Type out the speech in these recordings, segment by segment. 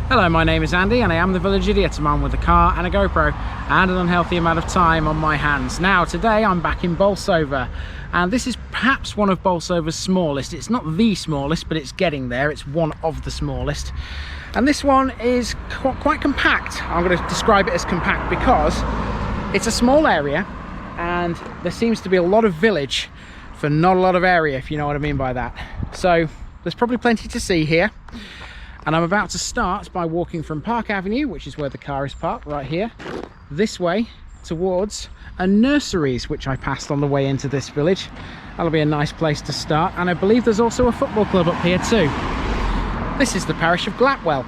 Hello, my name is Andy and I am the village idiot, a man with a car and a GoPro and an unhealthy amount of time on my hands. Now today I'm back in Bolsover and this is perhaps one of Bolsover's smallest. It's not the smallest, but it's getting there. It's one of the smallest. And this one is quite compact. I'm going to describe it as compact because it's a small area and there seems to be a lot of village for not a lot of area, if you know what I mean by that. So there's probably plenty to see here. And I'm about to start by walking from Park Avenue, which is where the car is parked, right here, this way towards a Nurseries, which I passed on the way into this village. That'll be a nice place to start. And I believe there's also a football club up here too. This is the parish of Glapwell.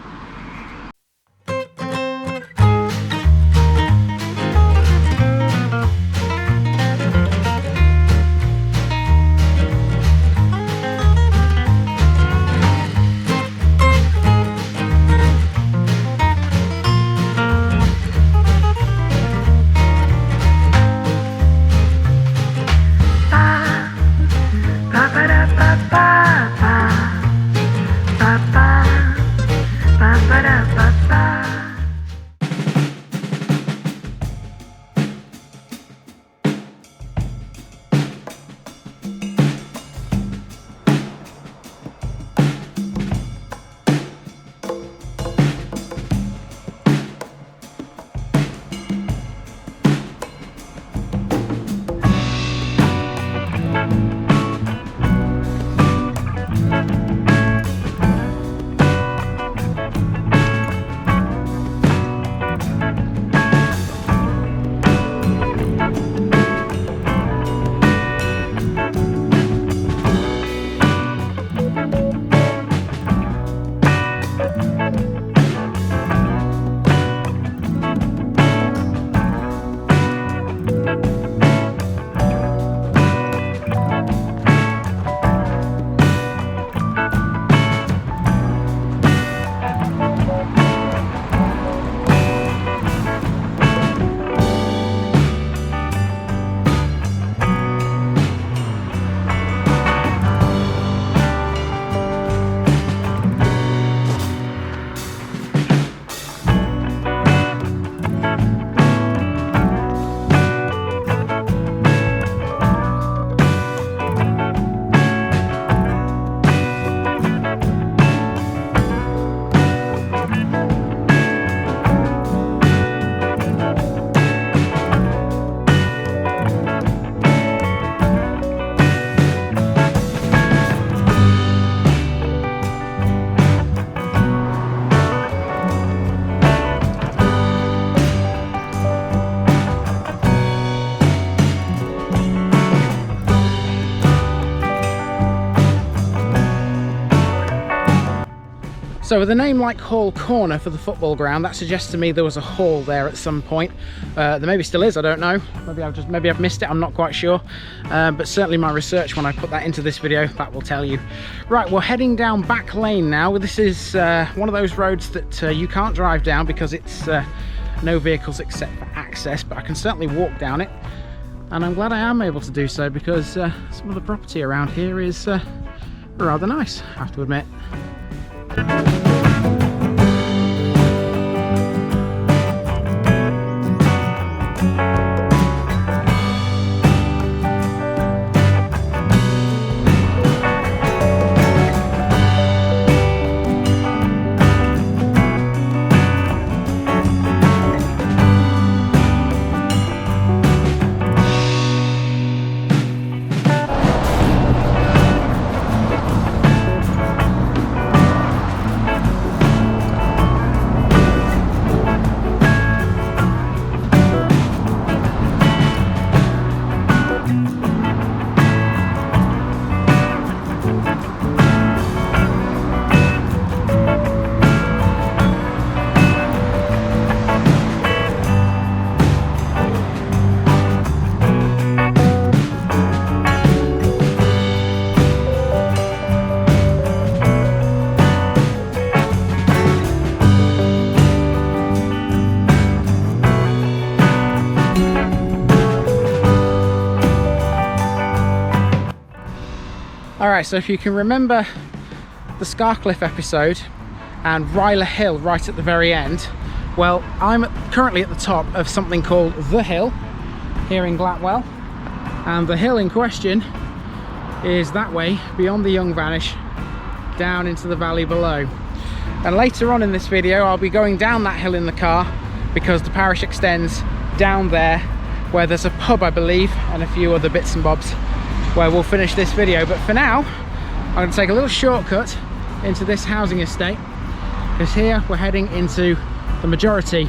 So with a name like Hall Corner for the football ground, that suggests to me there was a hall there at some point. There maybe still is, I don't know. Maybe I've missed it, I'm not quite sure. But certainly my research, when I put that into this video, that will tell you. Right, we're heading down Back Lane now. This is one of those roads that you can't drive down because it's no vehicles except for access, but I can certainly walk down it. And I'm glad I am able to do so because some of the property around here is rather nice, I have to admit. Alright, so if you can remember the Scarcliffe episode and Ryler Hill right at the very end. Well, I'm currently at the top of something called The Hill here in Glapwell, and the hill in question is that way beyond the Young Vanish down into the valley below. And later on in this video I'll be going down that hill in the car, because the parish extends down there where there's a pub, I believe, and a few other bits and bobs where we'll finish this video. But for now I'm going to take a little shortcut into this housing estate, because here we're heading into the majority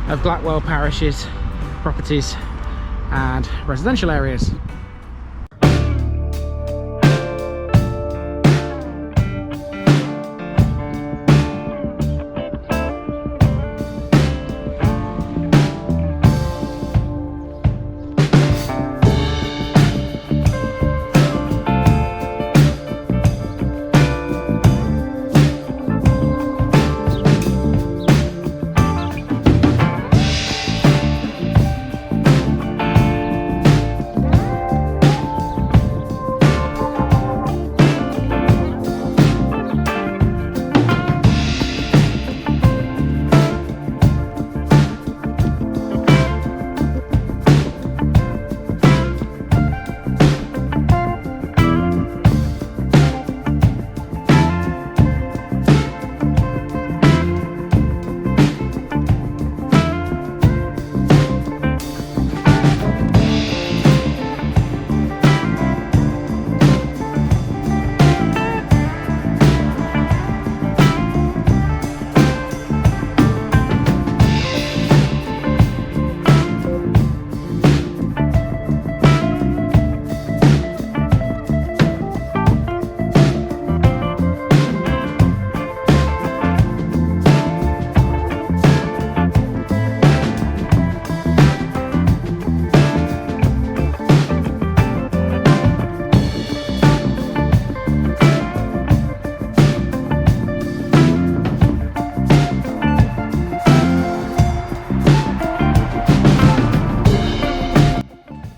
of Glapwell Parish's properties and residential areas.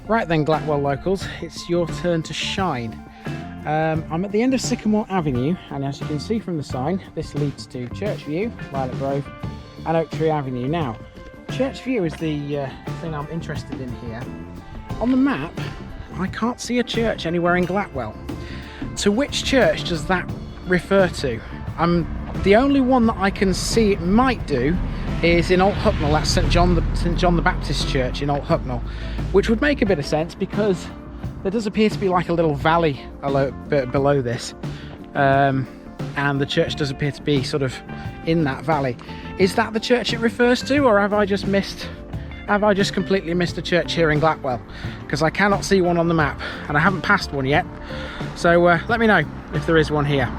Right then, Glapwell locals, it's your turn to shine. I'm at the end of Sycamore Avenue, and as you can see from the sign, this leads to Churchview, Lilac Grove and Oak Tree Avenue. Now, Churchview is the thing I'm interested in here. On the map, I can't see a church anywhere in Glapwell. To which church does that refer to? The only one that I can see it might do is in Ault Hucknall. That's St John the Baptist Church in Ault Hucknall, which would make a bit of sense because there does appear to be like a little valley below this, and the church does appear to be sort of in that valley. Is that the church it refers to, or have I just completely missed a church here in Glapwell? Because I cannot see one on the map, and I haven't passed one yet. So let me know if there is one here.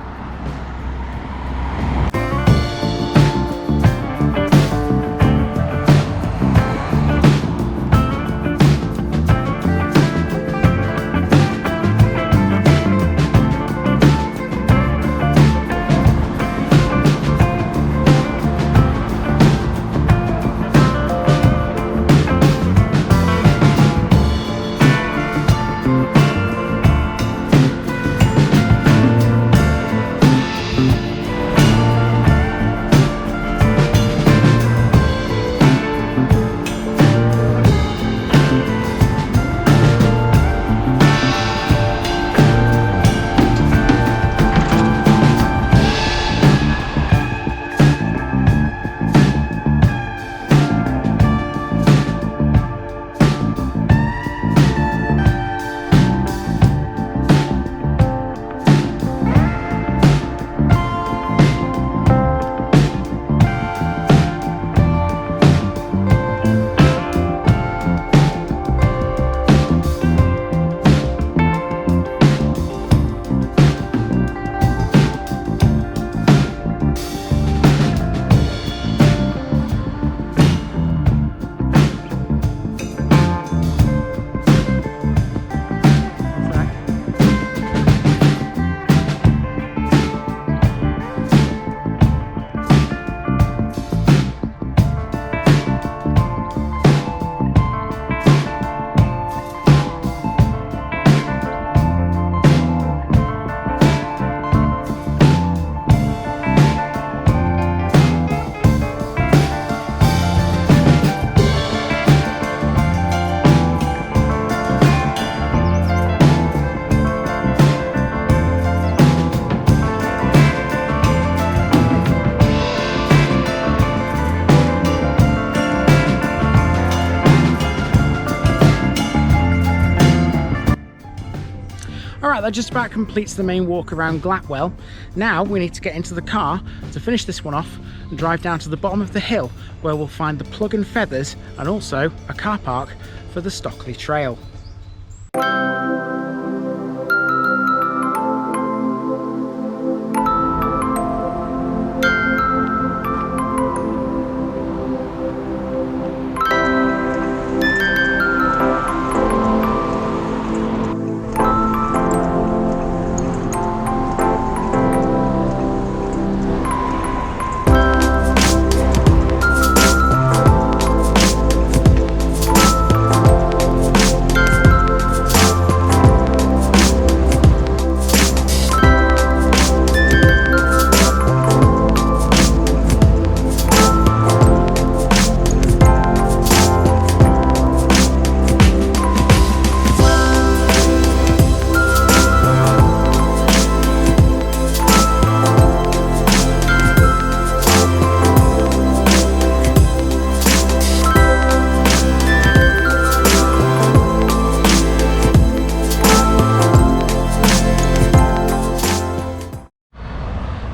that just about completes the main walk around Glapwell. Now we need to get into the car to finish this one off and drive down to the bottom of the hill, where we'll find the Plug and Feathers and also a car park for the Stockley Trail.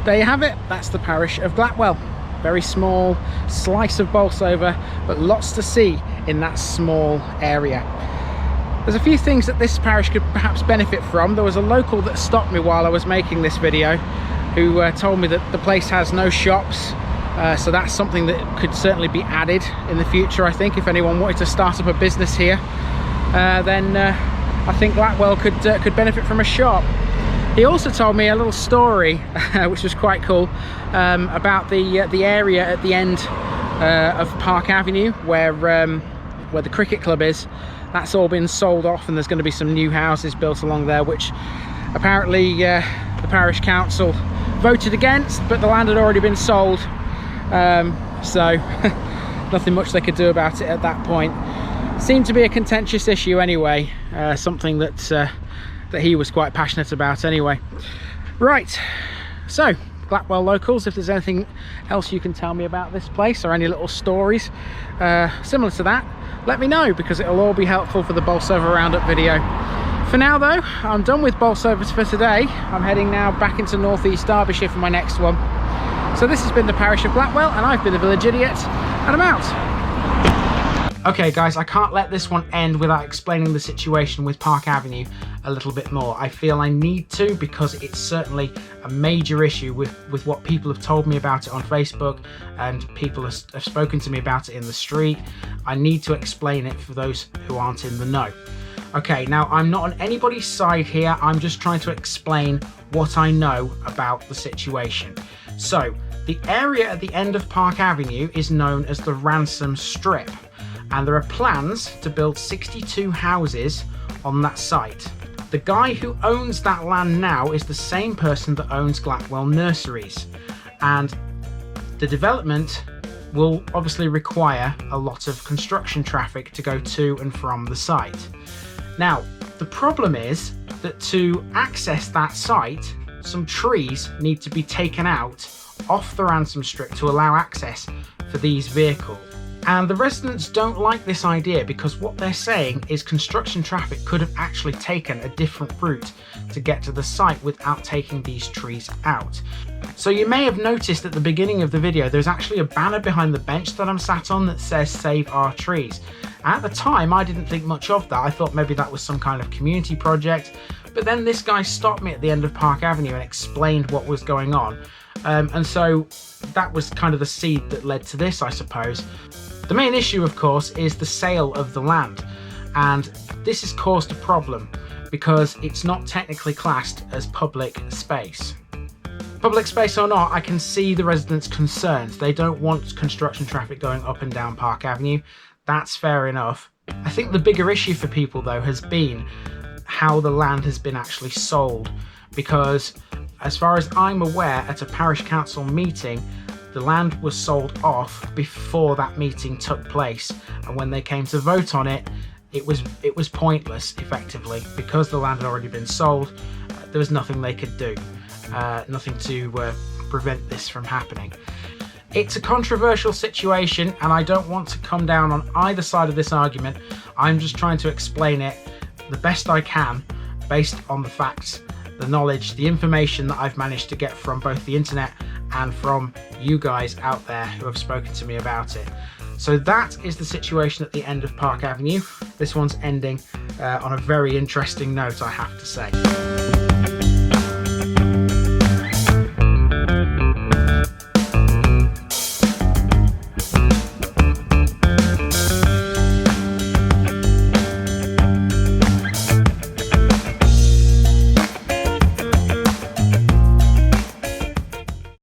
There you have it, that's the parish of Glapwell. Very small slice of Bolsover, but lots to see in that small area. There's a few things that this parish could perhaps benefit from. There was a local that stopped me while I was making this video who told me that the place has no shops, so that's something that could certainly be added in the future. I think if anyone wanted to start up a business here, then I think Glapwell could benefit from a shop. He also told me a little story, which was quite cool, about the area at the end of Park Avenue, where the cricket club is. That's all been sold off, and there's going to be some new houses built along there, which apparently the parish council voted against, but the land had already been sold, so nothing much they could do about it at that point. Seemed to be a contentious issue anyway, something that he was quite passionate about anyway. Right, so Glapwell locals, if there's anything else you can tell me about this place or any little stories similar to that, let me know, because it'll all be helpful for the Bolsover roundup video. For now though, I'm done with Bolsovers for today. I'm heading now back into northeast Derbyshire for my next one. So this has been the parish of Glapwell, and I've been the village idiot, and I'm out. Okay guys, I can't let this one end without explaining the situation with Park Avenue a little bit more. I feel I need to, because it's certainly a major issue with what people have told me about it on Facebook, and people have spoken to me about it in the street. I need to explain it for those who aren't in the know. Okay, now I'm not on anybody's side here, I'm just trying to explain what I know about the situation. So, the area at the end of Park Avenue is known as the Ransom Strip, and there are plans to build 62 houses on that site. The guy who owns that land now is the same person that owns Glapwell Nurseries, and the development will obviously require a lot of construction traffic to go to and from the site. Now, the problem is that to access that site, some trees need to be taken out off the Ransom Strip to allow access for these vehicles. And the residents don't like this idea, because what they're saying is construction traffic could have actually taken a different route to get to the site without taking these trees out. So you may have noticed at the beginning of the video there's actually a banner behind the bench that I'm sat on that says "Save Our Trees." At the time I didn't think much of that. I thought maybe that was some kind of community project, but then this guy stopped me at the end of Park Avenue and explained what was going on, and so that was kind of the seed that led to this, I suppose. The main issue, of course, is the sale of the land, and this has caused a problem because it's not technically classed as public space. Public space or not, I can see the residents' concerns. They don't want construction traffic going up and down Park Avenue. That's fair enough. I think the bigger issue for people, though, has been how the land has been actually sold, because as far as I'm aware, at a parish council meeting, the land was sold off before that meeting took place, and when they came to vote on it, it was pointless, effectively, because the land had already been sold. There was nothing they could do, nothing to prevent this from happening. It's a controversial situation, and I don't want to come down on either side of this argument. I'm just trying to explain it the best I can based on the facts, the knowledge, the information that I've managed to get from both the internet and from you guys out there who have spoken to me about it. So that is the situation at the end of Park Avenue. This one's ending on a very interesting note, I have to say.